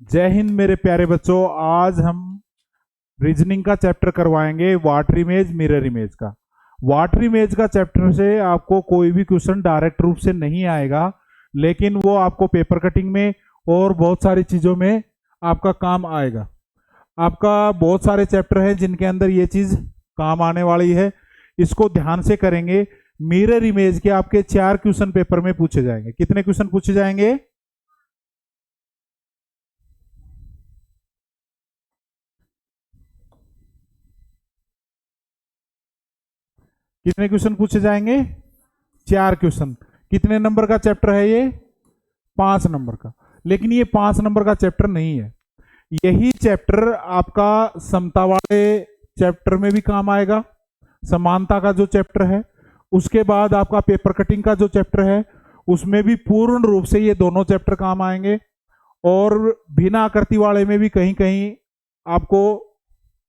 जय हिंद मेरे प्यारे बच्चों। आज हम रीजनिंग का चैप्टर करवाएंगे वाटर इमेज मिरर इमेज का। वाटर इमेज का चैप्टर से आपको कोई भी क्वेश्चन डायरेक्ट रूप से नहीं आएगा, लेकिन वो आपको पेपर कटिंग में और बहुत सारी चीज़ों में आपका काम आएगा। आपका बहुत सारे चैप्टर हैं जिनके अंदर ये चीज़ काम आने वाली है। इसको ध्यान से करेंगे। मिरर इमेज के आपके 4 क्वेश्चन पेपर में पूछे जाएंगे। कितने क्वेश्चन पूछे जाएंगे? कितने क्वेश्चन पूछे जाएंगे? 4 क्वेश्चन। कितने नंबर का चैप्टर है ये? 5 नंबर का। लेकिन ये 5 नंबर का चैप्टर नहीं है। यही चैप्टर आपका समता वाले चैप्टर में भी काम आएगा, समानता का जो चैप्टर है। उसके बाद आपका पेपर कटिंग का जो चैप्टर है उसमें भी पूर्ण रूप से ये दोनों चैप्टर काम आएंगे। और बिना आकृति वाले में भी कहीं कहीं आपको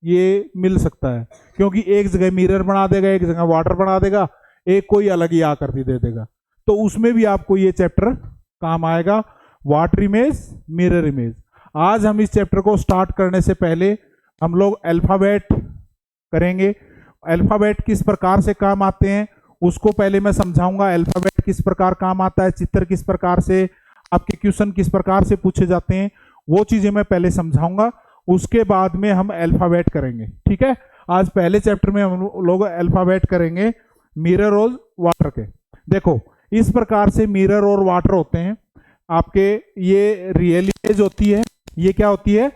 ये मिल सकता है, क्योंकि एक जगह मिरर बना देगा, एक जगह वाटर बना देगा, एक कोई अलग ही आकृति दे देगा। तो उसमें भी आपको ये चैप्टर काम आएगा, वाटर इमेज मिरर इमेज। आज हम इस चैप्टर को स्टार्ट करने से पहले हम लोग अल्फाबेट करेंगे। अल्फाबेट किस प्रकार से काम आते हैं उसको पहले मैं समझाऊंगा। अल्फाबेट किस प्रकार काम आता है, चित्र किस प्रकार से, आपके क्वेश्चन किस प्रकार से पूछे जाते हैं, वो चीजें मैं पहले समझाऊंगा। उसके बाद में हम अल्फाबेट करेंगे। ठीक है, आज पहले चैप्टर में हम लोग अल्फाबेट करेंगे मिरर और वाटर के। देखो, इस प्रकार से मिरर और वाटर होते हैं आपके। ये रियल इमेज होती है, ये क्या होती है?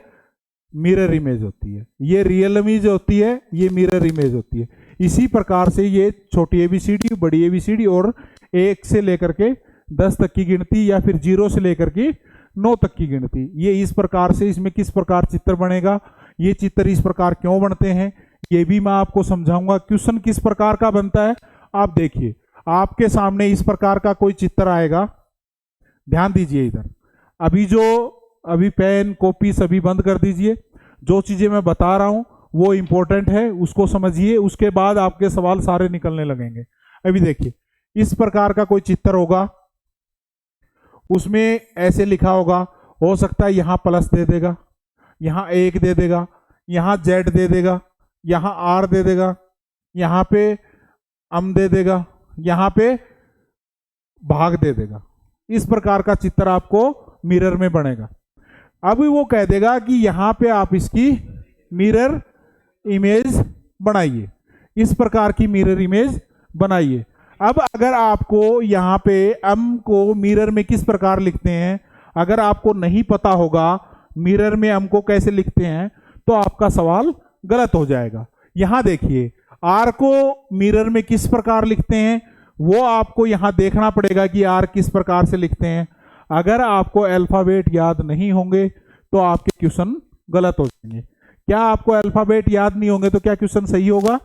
मिरर इमेज होती है। ये रियल इमेज होती है, ये मिरर इमेज होती है। इसी प्रकार से ये छोटी एबीसीडी, बड़ी एबीसीडी और 1 से लेकर के 10 तक की गिनती, या फिर 0 से लेकर के 9 तक की गिनती, ये इस प्रकार से इसमें किस प्रकार चित्र बनेगा, ये चित्र इस प्रकार क्यों बनते हैं, ये भी मैं आपको समझाऊंगा। क्वेश्चन किस प्रकार का बनता है आप देखिए। आपके सामने इस प्रकार का कोई चित्र आएगा, ध्यान दीजिए इधर। अभी पेन कॉपी सभी बंद कर दीजिए। जो चीजें मैं बता रहा हूं वो इंपॉर्टेंट है, उसको समझिए। उसके बाद आपके सवाल सारे निकलने लगेंगे। अभी देखिए, इस प्रकार का कोई चित्र होगा, उसमें ऐसे लिखा होगा। हो सकता है यहां प्लस दे देगा, यहां 1 दे देगा, यहां जेड दे देगा, यहां आर दे देगा, यहां पे दे देगा, यहां पे भाग दे देगा। इस प्रकार का चित्र आपको मिरर में बनेगा। अब वो कह देगा कि यहां पे आप इसकी मिरर इमेज बनाइए, इस प्रकार की मिरर इमेज बनाइए। अब अगर आपको यहां पे को मिरर में किस प्रकार लिखते हैं, अगर आपको नहीं पता होगा मिरर में को कैसे लिखते हैं, तो आपका सवाल गलत हो जाएगा। यहां देखिए, आर को मिरर में किस प्रकार लिखते हैं वो आपको यहां देखना पड़ेगा कि आर किस प्रकार से लिखते हैं। अगर आपको अल्फाबेट याद नहीं होंगे तो आपके क्वेश्चन गलत हो जाएंगे। क्या आपको अल्फाबेट याद नहीं होंगे तो क्या क्वेश्चन सही होगा?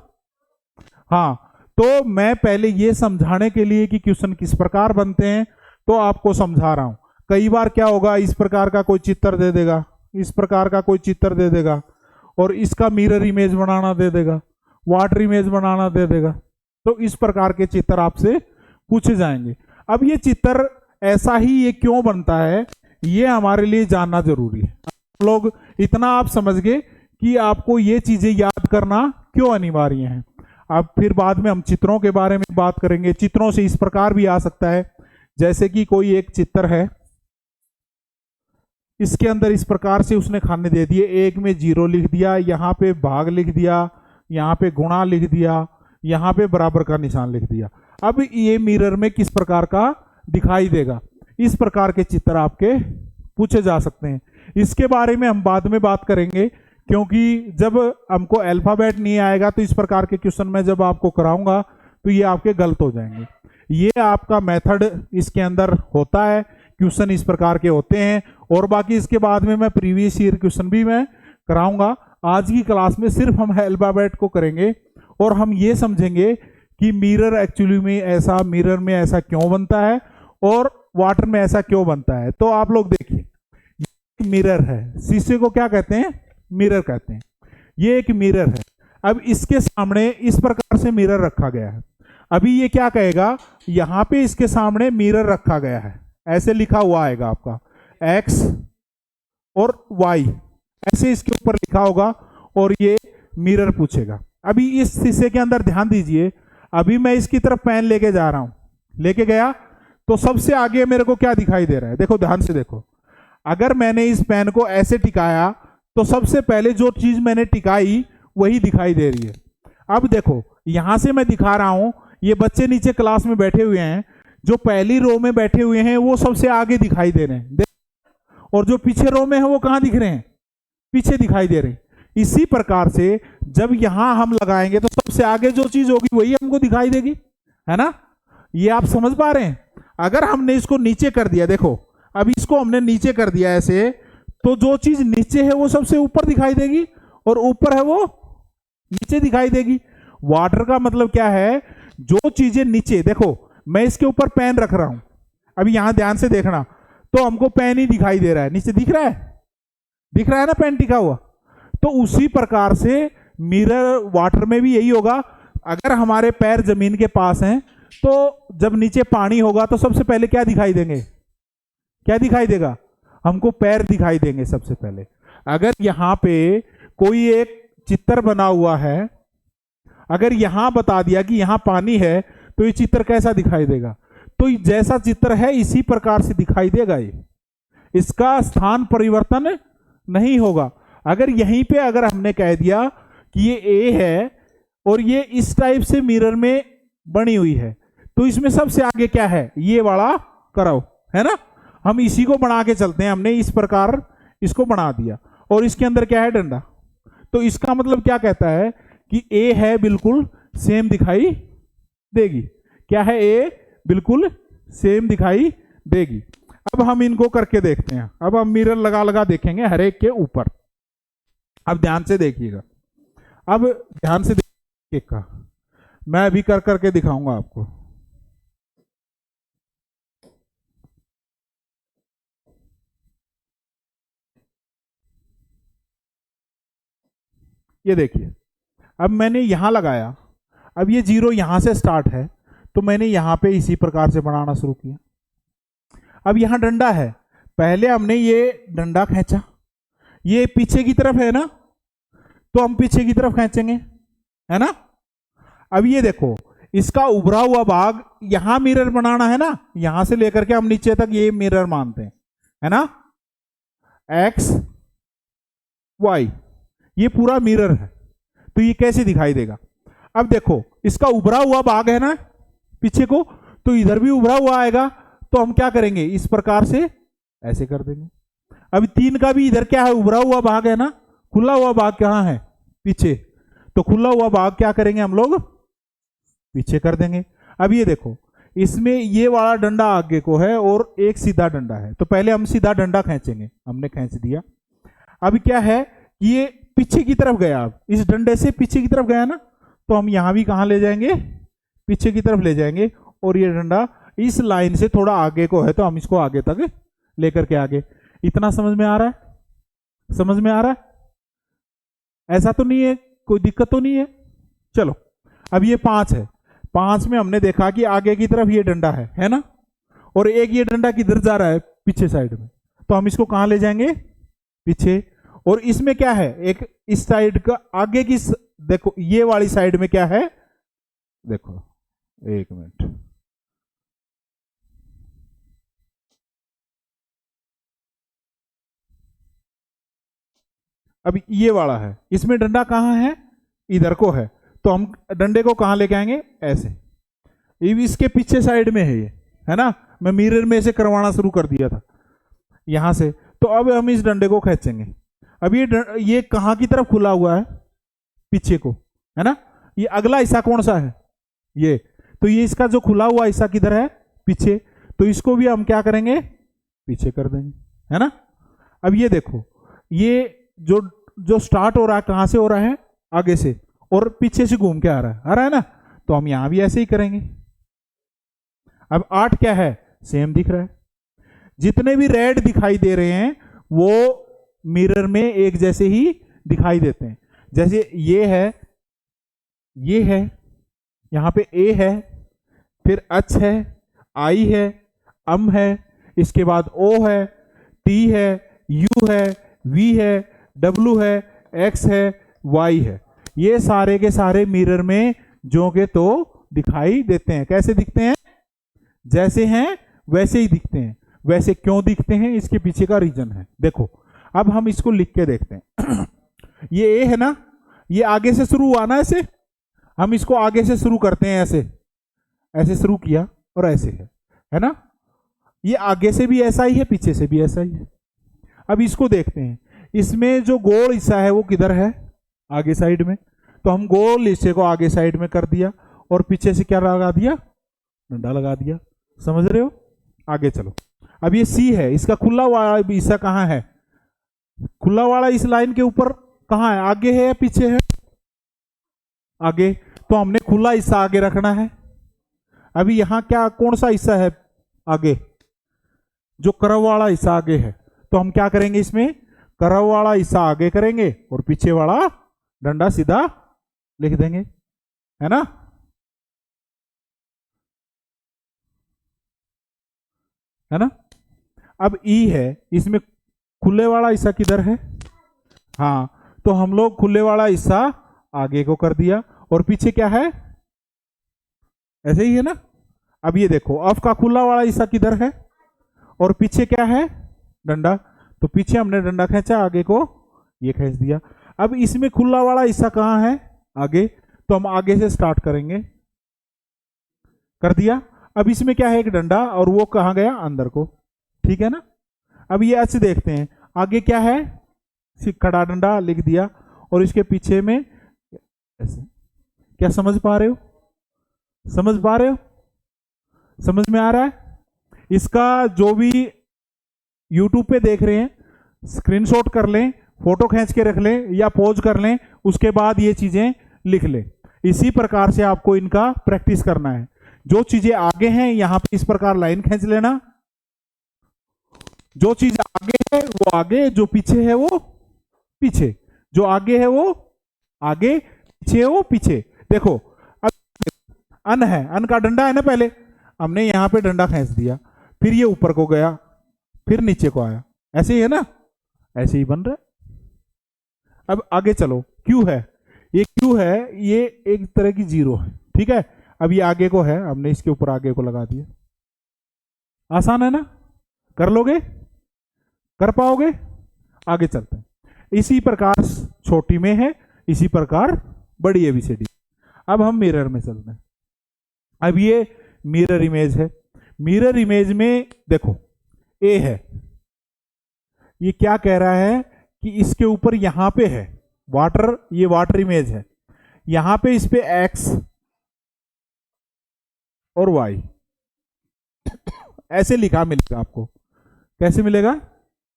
हाँ। तो मैं पहले ये समझाने के लिए कि क्वेश्चन किस प्रकार बनते हैं तो आपको समझा रहा हूं। कई बार क्या होगा, इस प्रकार का कोई चित्र दे देगा, इस प्रकार का कोई चित्र दे देगा, और इसका मिरर इमेज बनाना दे देगा, वाटर इमेज बनाना दे देगा। तो इस प्रकार के चित्र आपसे पूछे जाएंगे। अब ये चित्र ऐसा ही ये क्यों बनता है, ये हमारे लिए जानना जरूरी है। लोग इतना आप समझ गए कि आपको ये चीजें याद करना क्यों अनिवार्य है। अब फिर बाद में हम चित्रों के बारे में बात करेंगे। चित्रों से इस प्रकार भी आ सकता है, जैसे कि कोई एक चित्र है, इसके अंदर इस प्रकार से उसने खाने दे दिए। 1 में 0 लिख दिया, यहाँ पे भाग लिख दिया, यहाँ पे गुणा लिख दिया, यहाँ पे बराबर का निशान लिख दिया। अब ये मिरर में किस प्रकार का दिखाई देगा, इस प्रकार के चित्र आपके पूछे जा सकते हैं। इसके बारे में हम बाद में बात करेंगे, क्योंकि जब हमको अल्फाबेट नहीं आएगा तो इस प्रकार के क्वेश्चन में जब आपको कराऊंगा तो ये आपके गलत हो जाएंगे। ये आपका मेथड इसके अंदर होता है, क्वेश्चन इस प्रकार के होते हैं। और बाकी इसके बाद में मैं प्रीवियस ईयर क्वेश्चन भी मैं कराऊंगा। आज की क्लास में सिर्फ हम अल्फाबेट को करेंगे और हम ये समझेंगे कि मिरर एक्चुअली में ऐसा, मिरर में ऐसा क्यों बनता है और वाटर में ऐसा क्यों बनता है। तो आप लोग देखिए, मिरर है, शीशे को क्या कहते हैं? मिरर कहते हैं। ये एक मिरर है। अब इसके सामने इस प्रकार से मिरर रखा गया है। अभी ये क्या कहेगा, यहां पे इसके सामने मिरर रखा गया है, ऐसे लिखा हुआ आएगा आपका x और y ऐसे इसके ऊपर लिखा होगा और ये मिरर पूछेगा। अभी इस शीशे के अंदर ध्यान दीजिए, अभी मैं इसकी तरफ पेन लेके जा रहा हूं, लेके गया तो सबसे आगे मेरे को क्या दिखाई दे रहा है, देखो ध्यान से देखो। अगर मैंने इस पेन को ऐसे टिकाया तो सबसे पहले जो चीज मैंने टिकाई वही दिखाई दे रही है। अब देखो यहां से मैं दिखा रहा हूं, ये बच्चे नीचे क्लास में बैठे हुए हैं, जो पहली रो में बैठे हुए हैं वो सबसे आगे दिखाई दे रहे हैं, और जो पीछे रो में है वो कहां दिख रहे हैं, पीछे दिखाई दे रहे हैं। इसी प्रकार से जब यहां हम लगाएंगे तो सबसे आगे जो चीज होगी वही हमको दिखाई देगी, है ना। ये आप समझ पा रहे हैं। अगर हमने इसको नीचे कर दिया, देखो अब इसको हमने नीचे कर दिया ऐसे, तो जो चीज नीचे है वो सबसे ऊपर दिखाई देगी और ऊपर है वो नीचे दिखाई देगी। वाटर का मतलब क्या है, जो चीजें नीचे, देखो मैं इसके ऊपर पेन रख रहा हूं, अभी यहां ध्यान से देखना, तो हमको पेन ही दिखाई दे रहा है, नीचे दिख रहा है, दिख रहा है ना पेन टिका हुआ। तो उसी प्रकार से मिरर वाटर में भी यही होगा। अगर हमारे पैर जमीन के पास हैं तो जब नीचे पानी होगा तो सबसे पहले क्या दिखाई देंगे, क्या दिखाई देगा, हमको पैर दिखाई देंगे सबसे पहले। अगर यहां पे कोई एक चित्र बना हुआ है, अगर यहां बता दिया कि यहां पानी है तो ये चित्र कैसा दिखाई देगा, तो जैसा चित्र है इसी प्रकार से दिखाई देगा, ये इसका स्थान परिवर्तन नहीं होगा। अगर यहीं पे अगर हमने कह दिया कि ये ए है और ये इस टाइप से मिरर में बनी हुई है, तो इसमें सबसे आगे क्या है, ये वाला कराओ, है ना। हम इसी को बना के चलते हैं, हमने इस प्रकार इसको बना दिया और इसके अंदर क्या है, डंडा। तो इसका मतलब क्या कहता है कि ए है बिल्कुल सेम दिखाई देगी, क्या है, ए बिल्कुल सेम दिखाई देगी। अब हम इनको करके देखते हैं। अब हम मिरर लगा लगा देखेंगे हर एक के ऊपर। अब ध्यान से देखिएगा, अब ध्यान से देखिए का मैं अभी कर करके दिखाऊंगा आपको। ये देखिए, अब मैंने यहां लगाया, अब ये जीरो यहां से स्टार्ट है, तो मैंने यहां पे इसी प्रकार से बनाना शुरू किया। अब यहां डंडा है, पहले हमने ये डंडा खींचा, ये पीछे की तरफ है ना, तो हम पीछे की तरफ खींचेंगे, है ना। अब ये देखो, इसका उभरा हुआ भाग यहां मिरर बनाना है ना, यहां से लेकर के हम नीचे तक ये मिरर मानते हैं, है ना, एक्स वाई, ये पूरा मिरर है। तो ये कैसे दिखाई देगा, अब देखो इसका उभरा हुआ भाग है ना पीछे को, तो इधर भी उभरा हुआ आएगा, तो हम क्या करेंगे, इस प्रकार से ऐसे कर देंगे। अब तीन का भी इधर क्या है, उभरा हुआ भाग है ना, खुला हुआ भाग कहां है, पीछे, तो खुला हुआ भाग क्या करेंगे हम लोग, पीछे कर देंगे। अब ये देखो, इसमें ये वाला डंडा आगे को है और एक सीधा डंडा है, तो पहले हम सीधा डंडा खींचेंगे, हमने खींच दिया। अब क्या है, ये पीछे की तरफ गया, अब इस डंडे से पीछे की तरफ गया ना, तो हम यहां भी कहां ले जाएंगे, पीछे की तरफ ले जाएंगे, और ये डंडा इस लाइन से थोड़ा आगे को है, तो हम इसको आगे तक लेकर के आगे। इतना समझ में आ रहा है, समझ में आ रहा है, ऐसा तो नहीं है, कोई दिक्कत तो नहीं है। चलो, अब ये 5 है, 5 में हमने देखा कि आगे की तरफ ये डंडा है ना, और एक ये डंडा किधर जा रहा है, पीछे साइड में, तो हम इसको कहां ले जाएंगे, पीछे। और इसमें क्या है, एक इस साइड का आगे की, देखो ये वाली साइड में क्या है, देखो एक मिनट, अब ये वाला है, इसमें डंडा कहां है, इधर को है, तो हम डंडे को कहां लेके आएंगे, ऐसे। ये भी इसके पीछे साइड में है, ये है ना, मैं मिरर में से करवाना शुरू कर दिया था यहां से। तो अब हम इस डंडे को खींचेंगे। अब ये कहां की तरफ खुला हुआ है, पीछे को, है ना। ये अगला हिस्सा कौन सा है, ये, तो ये इसका जो खुला हुआ हिस्सा किधर है, पीछे, तो इसको भी हम क्या करेंगे, पीछे कर देंगे, है ना। अब ये देखो, ये जो जो स्टार्ट हो रहा है कहां से हो रहा है, आगे से, और पीछे से घूम के आ रहा है ना, तो हम यहां भी ऐसे ही करेंगे। अब 8 क्या है, सेम दिख रहा है, जितने भी रेड दिखाई दे रहे हैं वो मिरर में एक जैसे ही दिखाई देते हैं। जैसे ये है, यहां पे ए है, फिर एच है, आई है, एम है, इसके बाद ओ है, टी है, U है, V है, W है, X है, Y है। ये सारे के सारे मिरर में जो के तो दिखाई देते हैं। कैसे दिखते हैं? जैसे हैं वैसे ही दिखते हैं। वैसे क्यों दिखते हैं, इसके पीछे का रीजन है। देखो अब हम इसको लिख के देखते हैं। ये ए है ना, ये आगे से शुरू हुआ ना, ऐसे हम इसको आगे से शुरू करते हैं, ऐसे ऐसे शुरू किया और ऐसे है ना। ये आगे से भी ऐसा ही है, पीछे से भी ऐसा ही है। अब इसको देखते हैं, इसमें जो गोल हिस्सा है वो किधर है? आगे साइड में। तो हम गोल हिस्से को आगे साइड में कर दिया और पीछे से क्या लगा दिया? डंडा लगा दिया। समझ रहे हो? आगे चलो। अब ये सी है, इसका खुला वाला हिस्सा कहाँ है? खुला वाला इस लाइन के ऊपर कहाँ है? आगे है या पीछे है? आगे। तो हमने खुला हिस्सा आगे रखना है। अभी यहां क्या, कौन सा हिस्सा है आगे? जो कर्व वाला हिस्सा आगे है। तो हम क्या करेंगे, इसमें कर्व वाला हिस्सा आगे करेंगे और पीछे वाला डंडा सीधा लिख देंगे, है ना। है ना। अब ई है, इसमें खुले वाला हिस्सा किधर है? हाँ, तो हम लोग खुले वाला हिस्सा आगे को कर दिया और पीछे क्या है? ऐसे ही है ना। अब ये देखो, अफ का खुला वाला हिस्सा किधर है और पीछे क्या है? डंडा। तो पीछे हमने डंडा खींचा, आगे को ये खींच दिया। अब इसमें खुला वाला हिस्सा कहाँ है? आगे। तो हम आगे से स्टार्ट करेंगे, कर दिया। अब इसमें क्या है? एक डंडा, और वो कहाँ गया? अंदर को। ठीक है ना। अब ये ऐसे देखते हैं, आगे क्या है? खड़ा डंडा लिख दिया और इसके पीछे में ऐसे। क्या समझ पा रहे हो? समझ पा रहे हो? समझ में आ रहा है? इसका जो भी YouTube पे देख रहे हैं, स्क्रीनशॉट कर लें, फोटो खींच के रख लें या पोज कर लें, उसके बाद ये चीजें लिख लें। इसी प्रकार से आपको इनका प्रैक्टिस करना है। जो चीजें आगे हैं यहां पे इस प्रकार लाइन खींच लेना। जो चीज आगे है वो आगे, जो पीछे है वो पीछे। जो आगे है वो आगे, पीछे है वो पीछे। देखो अब अन है, अन का डंडा है ना, पहले हमने यहां पे डंडा खींच दिया, फिर ये ऊपर को गया, फिर नीचे को आया। ऐसे ही है ना, ऐसे ही बन रहा है। अब आगे चलो, क्यू है, ये क्यू है, ये एक तरह की जीरो है। ठीक है। अब ये आगे को है, हमने इसके ऊपर आगे को लगा दिया। आसान है ना, कर लोगे? कर पाओगे? आगे चलते हैं। इसी प्रकार छोटी में है, इसी प्रकार बड़ी एबीसीडी। अब हम मिरर में चलते हैं। अब ये मिरर इमेज है। मिरर इमेज में देखो, ए है, ये क्या कह रहा है कि इसके ऊपर यहां पे है वाटर, ये वाटर इमेज है, यहां पे इस पे एक्स और वाई ऐसे लिखा मिलेगा आपको। कैसे मिलेगा?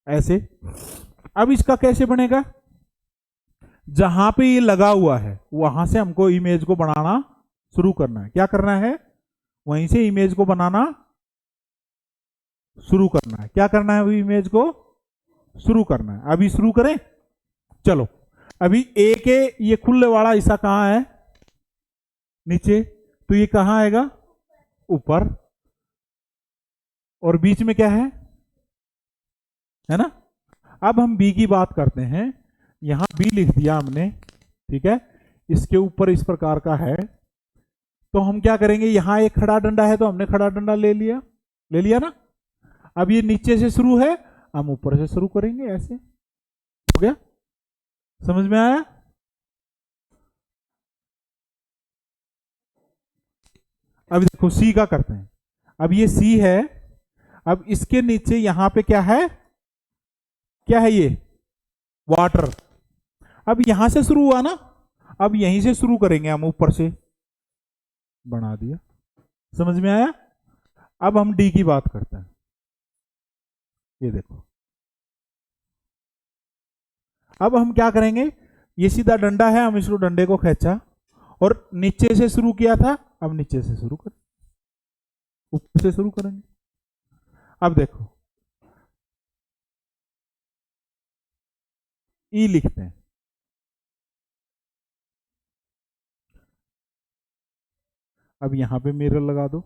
ऐसे। अब इसका कैसे बनेगा? जहां पे ये लगा हुआ है वहां से हमको इमेज को बनाना शुरू करना है। क्या करना है? वहीं से इमेज को बनाना शुरू करना है। क्या करना है? अभी इमेज को शुरू करना है। अभी शुरू करें, चलो। अभी ए के ये खुले वाला हिस्सा कहां है? नीचे। तो ये कहां आएगा? ऊपर। और बीच में क्या है ना। अब हम बी की बात करते हैं। यहां बी लिख दिया हमने, ठीक है। इसके ऊपर इस प्रकार का है, तो हम क्या करेंगे? यहां एक खड़ा डंडा है तो हमने खड़ा डंडा ले लिया ना। अब ये नीचे से शुरू है, हम ऊपर से शुरू करेंगे, ऐसे। हो गया? समझ में आया? अब देखो सी का करते हैं। अब ये सी है, अब इसके नीचे यहां पे क्या है? क्या है ये? वाटर। अब यहां से शुरू हुआ ना, अब यहीं से शुरू करेंगे हम, ऊपर से बना दिया। समझ में आया? अब हम डी की बात करते हैं। ये देखो, अब हम क्या करेंगे? ये सीधा डंडा है, हम इसको डंडे को खींचा और नीचे से शुरू किया था, अब नीचे से शुरू करें, ऊपर से शुरू करेंगे। अब देखो, ई लिखते हैं। अब यहां पे मिरर लगा दो।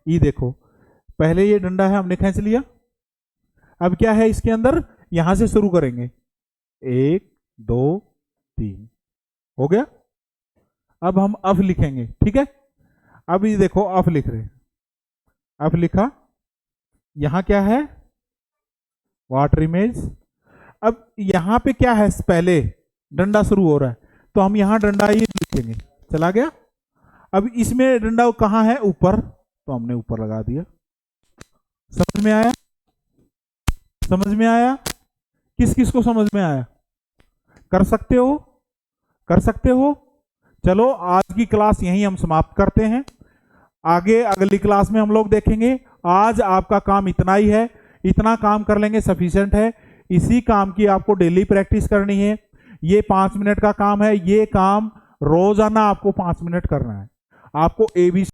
ई देखो, पहले ये डंडा है, हमने खींच लिया, अब क्या है इसके अंदर, यहां से शुरू करेंगे, 1 2 3, हो गया। अब हम अफ लिखेंगे, ठीक है। अब ये देखो अफ लिख रहे, अफ लिखा, यहां क्या है, वाटर इमेज। अब यहां पे क्या है, पहले डंडा शुरू हो रहा है, तो हम यहां डंडा ही लिखेंगे, चला गया। अब इसमें डंडा कहां है, ऊपर, तो हमने ऊपर लगा दिया। समझ में आया, समझ में आया, किस किस को समझ में आया, कर सकते हो, कर सकते हो। चलो आज की क्लास यहीं हम समाप्त करते हैं, आगे अगली क्लास में हम लोग देखेंगे। आज आपका काम इतना ही है, इतना काम कर लेंगे सफिशिएंट है। इसी काम की आपको डेली प्रैक्टिस करनी है। ये 5 मिनट का काम है, ये काम रोजाना आपको 5 मिनट करना है। आपको ABC